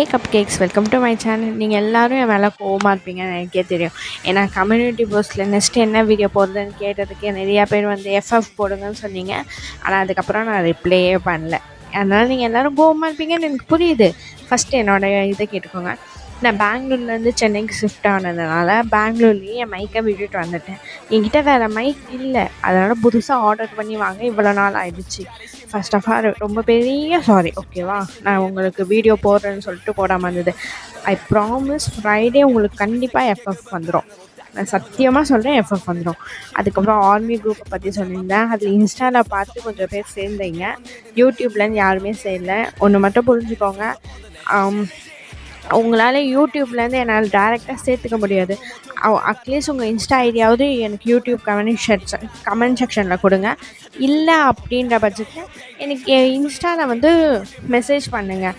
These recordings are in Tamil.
Hey cup cakes, welcome to my channel. நீங்கள் எல்லோரும் என் மேலே கோவமாக இருப்பீங்கன்னு எனக்கே தெரியும். ஏன்னா கம்யூனிட்டி போஸ்ட்டில் நெக்ஸ்ட்டு என்ன வீடியோ போடுறதுன்னு கேட்டதுக்கு நிறையா பேர் வந்து எஃப்எஃப் போடுங்கன்னு சொன்னீங்க. ஆனால் அதுக்கப்புறம் நான் ரிப்ளையே பண்ணல. அதனால் நீங்கள் எல்லோரும் கோவமாக இருப்பீங்கன்னு எனக்கு புரியுது. ஃபஸ்ட்டு என்னோடய இதை கேட்டுக்கோங்க. நான் பெங்களூர்லேருந்து சென்னைக்கு ஷிஃப்ட் ஆனதுனால பெங்களூர்லேயே என் மைக்கை விட்டுட்டு வந்துட்டேன். என்கிட்ட வேறு மைக் இல்லை, அதனால் புதுசாக ஆர்டர் பண்ணி வாங்க இவ்வளோ நாள் ஆகிடுச்சு. ஃபர்ஸ்ட் ஆஃப் ஆல் ரொம்ப பெரிய சாரி, ஓகேவா? நான் உங்களுக்கு வீடியோ போடுறேன்னு சொல்லிட்டு போடாமல் இருந்தது. ஐ ப்ராமிஸ் ஃப்ரைடே உங்களுக்கு கண்டிப்பாக எஃப்எஃப் வந்துடும். நான் சத்தியமாக சொல்கிறேன், எஃப்எஃப் வந்துடும். அதுக்கப்புறம் ஆர்மி குரூப்பை பற்றி சொல்லியிருந்தேன். அதில் இன்ஸ்டாவில் பார்த்து கொஞ்சம் பேர் சேர்ந்தீங்க, யூடியூப்லேருந்து யாருமே சேரல. ஒன்று மட்டும் புரிஞ்சுக்கோங்க, உங்களால் யூடியூப்லேருந்து என்னால் டேரெக்டாக சேர்த்துக்க முடியாது. அட்லீஸ்ட் உங்கள் இன்ஸ்டா ஐடியாவது எனக்கு யூடியூப் கமெண்ட் செக்ஷனில் கொடுங்க. இல்லை அப்படின்ற பட்சத்தில் எனக்கு இன்ஸ்டாவில் வந்து மெசேஜ் பண்ணுங்கள்.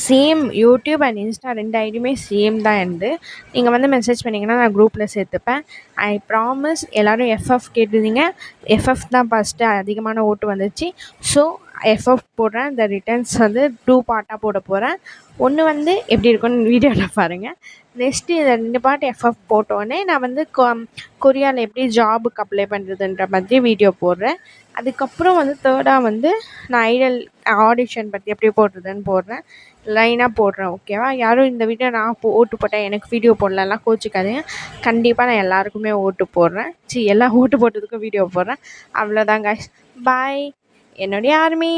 சேம் யூடியூப் அண்ட் இன்ஸ்டா 2 ஐடியுமே சேம் தான் இருந்து நீங்கள் வந்து மெசேஜ் பண்ணிங்கன்னா நான் குரூப்பில் சேர்த்துப்பேன். I promise. எல்லோரும் எஃப்எஃப் கேட்டிருந்தீங்க. எஃப்எஃப் தான் ஃபஸ்ட்டு அதிகமான ஓட்டு வந்துச்சு. ஸோ எஃப்எஃப் போடுறேன். இந்த ரிட்டர்ன்ஸ் வந்து 2 பார்ட்டாக போட போகிறேன். ஒன்று வந்து எப்படி இருக்குன்னு வீடியோவில் பாருங்கள். நெக்ஸ்ட்டு இந்த 2 பார்ட் எஃப்எஃப் போட்டோடனே நான் வந்து கொரியாவில் எப்படி ஜாபுக்கு அப்ளை பண்ணுறதுன்ற மாதிரி வீடியோ போடுறேன். அதுக்கப்புறம் வந்து தேர்டாக வந்து நான் ஐடல் ஆடிஷன் பற்றி எப்படி போடுறதுன்னு போடுறேன். லைனாக போடுறேன், ஓகேவா? யாரும் இந்த வீடியோ நான் ஓட்டு போட்டேன் எனக்கு வீடியோ போடலாம் கோச்சிக்காதீங்க. கண்டிப்பாக நான் எல்லாருக்குமே ஓட்டு போடுறேன். எல்லா ஓட்டு போட்டதுக்கும் வீடியோ போடுறேன். அவ்வளோதான் காய்ஸ், பாய். என்னுடைய ஆர்மி.